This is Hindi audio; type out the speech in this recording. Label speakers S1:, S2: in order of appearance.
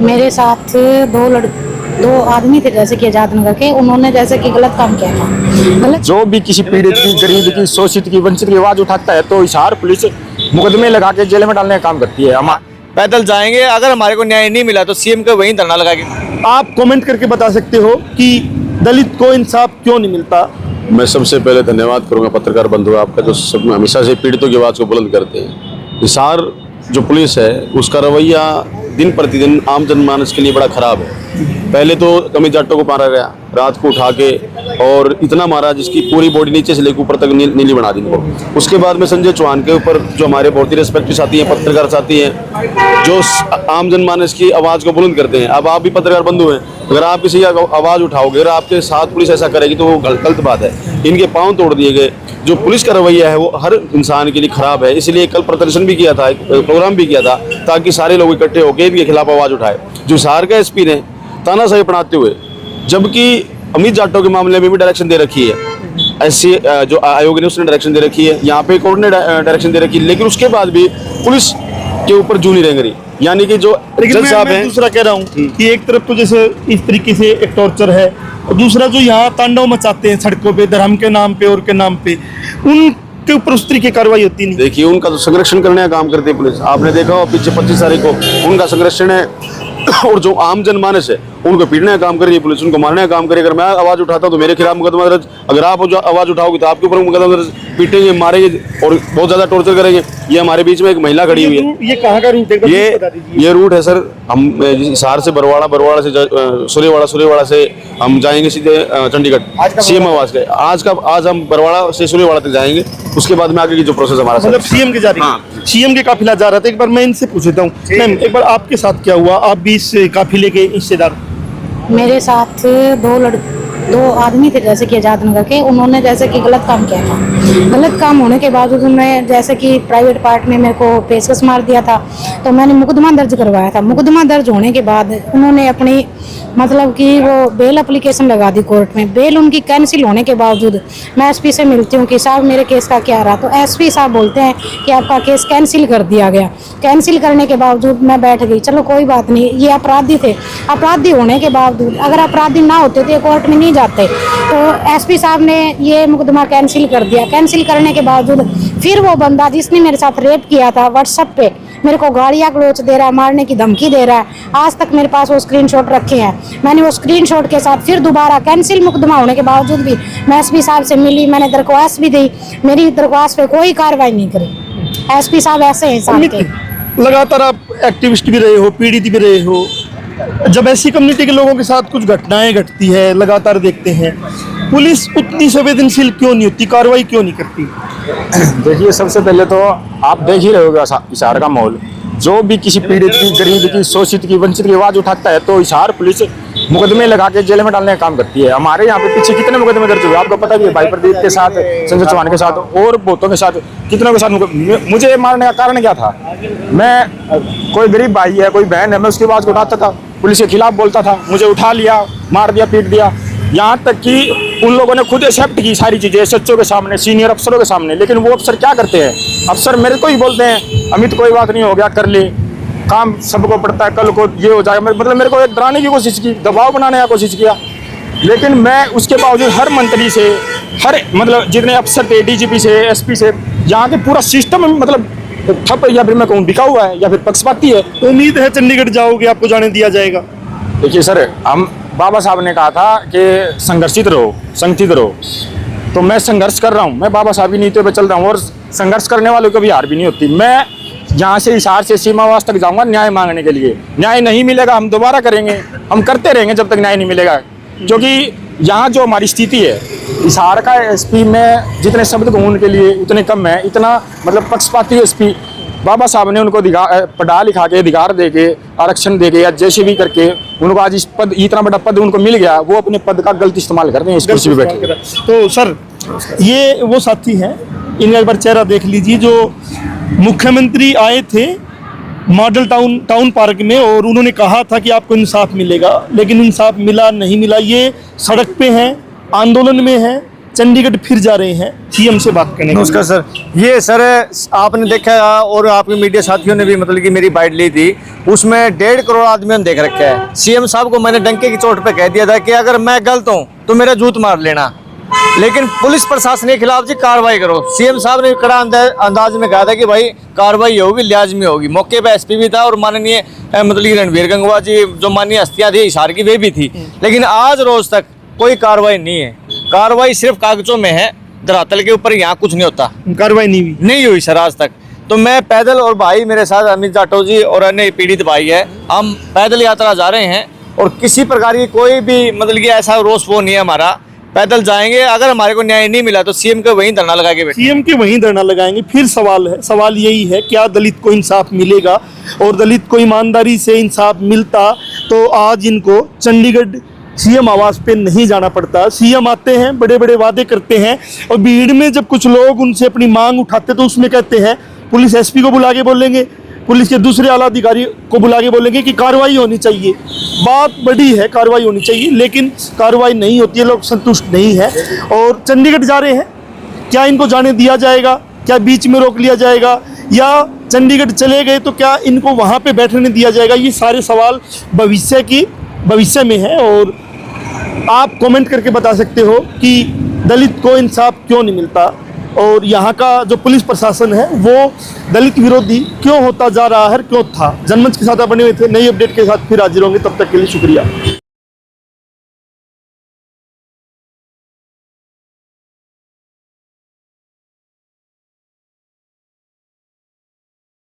S1: मेरे साथ दो आदमी थे जैसे कि आजाद नगर के, उन्होंने जैसे कि गलत काम किया था। गलत
S2: जो भी किसी पीड़ित की, गरीब की, शोषित की, वंचित की आवाज उठाता है तो हिसार पुलिस मुकदमे लगा के जेल में डालने का काम करती है। हम
S3: पैदल जाएंगे, अगर हमारे को न्याय नहीं मिला तो सीएम को वहीं धरना लगाएंगे।
S4: आप कमेंट करके बता सकते हो कि दलित को इंसाफ क्यों नहीं मिलता?
S5: मैं सबसे पहले धन्यवाद करूंगा पत्रकार बंधु आपका, जो सब हमेशा से पीड़ितों की आवाज़ को बुलंद करते हैं। हिसार जो पुलिस है उसका रवैया दिन प्रतिदिन आम जनमानस के लिए बड़ा खराब है। पहले तो कमी जाटों को मारा गया, रात को उठा के और इतना मारा जिसकी पूरी बॉडी नीचे से लेकर ऊपर तक नीली बना दी इनको। उसके बाद में संजय चौहान के ऊपर जो हमारे बहुत ही रेस्पेक्टिव साथी हैं, पत्रकार साथी हैं, जो आम जनमानस की आवाज़ को बुलंद करते हैं। अब आप भी पत्रकार बंधु हैं, अगर आप किसी आवाज़ उठाओगे और आपके साथ पुलिस ऐसा करेगी तो वो गलत बात है। इनके पाँव तोड़ दिए गए। जो पुलिस का रवैया है वो हर इंसान के लिए खराब है। इसलिए कल प्रदर्शन भी किया था, एक प्रोग्राम भी किया था ताकि सारे लोग इकट्ठे होकर इनके खिलाफ आवाज़ उठाए। जो हिसार का एसपी ने तानाशाही अपनाते हुए, जबकि अमित जाटों के मामले में भी डायरेक्शन दे रखी है, ऐसी जो आयोग ने उसने डायरेक्शन दे रखी है, यहाँ पे कोर्ट ने डायरेक्शन दे रखी है, लेकिन उसके बाद भी पुलिस के ऊपर जू नहीं रेंग रही। यानी कि जो जज साहब हैं,
S4: दूसरा कह रहा हूँ कि एक तरफ तो जैसे इस तरीके से एक टॉर्चर है, और दूसरा जो यहाँ तांडव मचाते हैं सड़कों पे धर्म के नाम पे और के नाम पे, उनके ऊपर उस तरीके की कार्रवाई होती नहीं।
S5: देखिए उनका तो संरक्षण करने का काम करती है पुलिस। आपने देखा हो पीछे 25 तारीख को उनका संरक्षण है, और जो आम जनमानस है उनको पीटने का काम कर रही है पुलिस, उनको मारने का काम करेगी। अगर मैं आवाज़ उठाता हूँ तो मेरे खिलाफ मुकदमा दर्ज, अगर आप जो आवाज़ उठाओगे तो आपके ऊपर मुकदमा दर्ज, पीटेंगे, मारेंगे और बहुत ज़्यादा टॉर्चर करेंगे। ये हमारे बीच में एक महिला खड़ी हुई है।
S4: ये कहाँ का रूट है?
S5: ये रूट है सर, हम हिसार से बरवाड़ा, बरवाड़ा से सूर्यवाड़ा, सूर्यवाड़ा से हम जाएंगे सीधे चंडीगढ़ सीएम आवास के। आज हम बरवाड़ा से सूर्यवाड़ा तक जाएंगे, उसके बाद में आगे की जो प्रोसेस हमारा
S4: मतलब सीएम के जा रही है।
S5: हाँ।
S4: सीएम के काफिला जा रहा था। एक बार मैं इनसे पूछ लेता हूँ, मैम एक बार आपके साथ क्या हुआ? आप भी इस काफिले के हिस्सेदार?
S1: मेरे साथ दो आदमी थे जैसे कि आजाद नगर के, उन्होंने जैसे कि गलत काम किया था। गलत काम होने के बावजूद उन्होंने जैसे कि प्राइवेट पार्ट में मेरे को पेशकश मार दिया था, तो मैंने मुकदमा दर्ज करवाया था। मुकदमा दर्ज होने के बाद उन्होंने अपनी मतलब कि वो बेल एप्लीकेशन लगा दी कोर्ट में। बेल उनकी कैंसिल होने के बावजूद मैं एसपी से मिलती हूँ कि साहब मेरे केस का क्या रहा, तो एसपी साहब बोलते हैं कि आपका केस कैंसिल कर दिया गया। कैंसिल करने के बावजूद मैं बैठ गई, चलो कोई बात नहीं, ये अपराधी थे। अपराधी होने के बावजूद अगर अपराधी ना होते तो ये कोर्ट में नहीं जाते। तो एसपी साहब ने ये मुकदमा कैंसिल कर दिया। कैंसिल करने के बावजूद फिर वो बंदा जिसने मेरे साथ रेप किया था व्हाट्सएप पे मेरे को गालियाँ गलौच दे रहा है, मारने की धमकी दे रहा है। आज तक मेरे पास वो स्क्रीनशॉट रखे हैं। मैंने वो स्क्रीनशॉट के साथ फिर दोबारा कैंसिल मुकदमा होने के बावजूद भी मैं एसपी साहब से मिली, मैंने दरख्वास्त भी दी। मेरी दरख्वास्त पे कोई कार्रवाई नहीं करी। एसपी साहब ऐसे हैं साहब के।
S4: लगातार आप एक्टिविस्ट भी रहे हो, पीड़ित भी रहे हो। जब ऐसी कम्युनिटी के लोगों के साथ कुछ घटनाएं घटती है, लगातार देखते हैं, पुलिस उतनी संवेदनशील क्यों नहीं होती, कार्रवाई क्यों नहीं करती?
S2: देखिए सबसे पहले तो आप देख ही रहे होगे हिसार का माहौल। जो भी किसी पीड़ित की, गरीब की, शोषित की, वंचित की आवाज उठाता है तो हिसार पुलिस मुकदमे लगा के जेल में डालने का काम करती है। हमारे यहाँ पे पीछे कितने मुकदमे दर्ज हुए आपको पता भी है, भाई प्रदीप के साथ, संजय चौहान के साथ और बहुतों के साथ, कितनों के साथ। मुझे मारने का कारण क्या था? मैं कोई गरीब भाई है, कोई बहन है, मैं उसकी आवाज को उठाता था, पुलिस के खिलाफ बोलता था, मुझे उठा लिया, मार दिया, पीट दिया। यहाँ तक कि उन लोगों ने खुद एक्सेप्ट की सारी चीजें एसएचओ के सामने, सीनियर अफसरों के सामने। लेकिन वो अफसर क्या करते हैं? अफसर मेरे को ही बोलते हैं अमित कोई बात नहीं, हो गया, कर ले, काम सबको पड़ता है, कल को ये हो जाएगा। मतलब मेरे को एक डराने की कोशिश की, दबाव बनाने की कोशिश किया। लेकिन मैं उसके बावजूद हर मंत्री से, हर मतलब जितने अफसर थे, डीजीपी से, एसपी से, यहाँ के पूरा सिस्टम मतलब ठप, या फिर मैं कहूँ बिका हुआ है, या फिर पक्षपाती है।
S4: तो उम्मीद है चंडीगढ़ जाओगे आपको जाने दिया जाएगा?
S2: देखिए सर, हम बाबा साहब ने कहा था कि संघर्षित रहो, संगठित रहो, तो मैं संघर्ष कर रहा हूँ। मैं बाबा साहब की नीतियों पे चल रहा हूँ और संघर्ष करने वालों को भी हार भी नहीं होती। मैं यहाँ से हिसार से सीमावास तक जाऊँगा न्याय मांगने के लिए। न्याय नहीं मिलेगा हम दोबारा करेंगे, हम करते रहेंगे जब तक न्याय नहीं मिलेगा। क्योंकि यहाँ जो हमारी स्थिति है, हिसार का एसपी में जितने शब्द कहूँ उनके लिए उतने कम है। इतना मतलब पक्षपाती एसपी बाबा साहब ने उनको पढ़ा लिखा के, अधिकार दे के, आरक्षण दे के, या जैसे भी करके उनको आज इस पद, इतना बड़ा पद उनको मिल गया, वो अपने पद का गलत इस्तेमाल करते हैं इस कुर्सी पे बैठे।
S4: तो सर ये वो साथी हैं, इनका एक बार चेहरा देख लीजिए, जो मुख्यमंत्री आए थे मॉडल टाउन पार्क में और उन्होंने कहा था कि आपको इंसाफ मिलेगा, लेकिन इंसाफ मिला नहीं मिला। ये सड़क पे हैं, आंदोलन में हैं, चंडीगढ़ फिर जा रहे हैं सीएम से बात करने के लिए।
S3: नमस्कार सर। ये सर आपने देखा और आपके मीडिया साथियों ने भी मतलब कि मेरी बाइट ली थी, उसमें 1.5 करोड़ आदमियों ने देख रखा है। सीएम साहब को मैंने डंके की चोट पे कह दिया था कि अगर मैं गलत हूँ तो मेरा जूत मार लेना, लेकिन पुलिस प्रशासन के खिलाफ जी कार्रवाई करो। सीएम साहब ने कड़ा अंदाज में कहा था कि भाई कार्रवाई होगी, लाजमी होगी। मौके पे एसपी भी था और माननीय मतलब कि रणवीर गंगवा जी जो माननीय हस्तियां थी हिसार की वे भी थी, लेकिन आज रोज तक कोई कार्रवाई नहीं है। कार्रवाई सिर्फ कागजों में है, धरातल के ऊपर यहाँ कुछ नहीं होता।
S4: कार्रवाई नहीं
S3: हुई सर आज तक। तो मैं पैदल और भाई मेरे साथ अमित जाटव जी और अन्य पीड़ित भाई है, हम पैदल यात्रा जा रहे हैं और किसी प्रकार की कोई भी मतलब कि ऐसा रोष वो नहीं है हमारा। पैदल जाएंगे, अगर हमारे को न्याय नहीं मिला तो सीएम के वहीं धरना लगा के बैठे।
S4: सीएम के वहीं धरना लगाएंगे। फिर सवाल यही है, क्या दलित को इंसाफ मिलेगा? और दलित को ईमानदारी से इंसाफ मिलता तो आज इनको चंडीगढ़ सीएम आवास पे नहीं जाना पड़ता। सीएम आते हैं, बड़े बड़े वादे करते हैं और भीड़ में जब कुछ लोग उनसे अपनी मांग उठाते तो उसमें कहते हैं पुलिस एसपी को बुला के बोलेंगे, पुलिस के दूसरे आला अधिकारी को बुला के बोलेंगे कि कार्रवाई होनी चाहिए। बात बड़ी है, कार्रवाई होनी चाहिए, लेकिन कार्रवाई नहीं होती है, लोग संतुष्ट नहीं है और चंडीगढ़ जा रहे हैं। क्या इनको जाने दिया जाएगा? क्या बीच में रोक लिया जाएगा? या चंडीगढ़ चले गए तो क्या इनको वहाँ पे बैठने दिया जाएगा? ये सारे सवाल भविष्य में है और आप कमेंट करके बता सकते हो कि दलित को इंसाफ क्यों नहीं मिलता और यहाँ का जो पुलिस प्रशासन है वो दलित विरोधी क्यों होता जा रहा है, क्यों था। जनमंच के साथ आप बने हुए थे। नई अपडेट के साथ फिर हाजिर होंगे, तब तक के लिए शुक्रिया।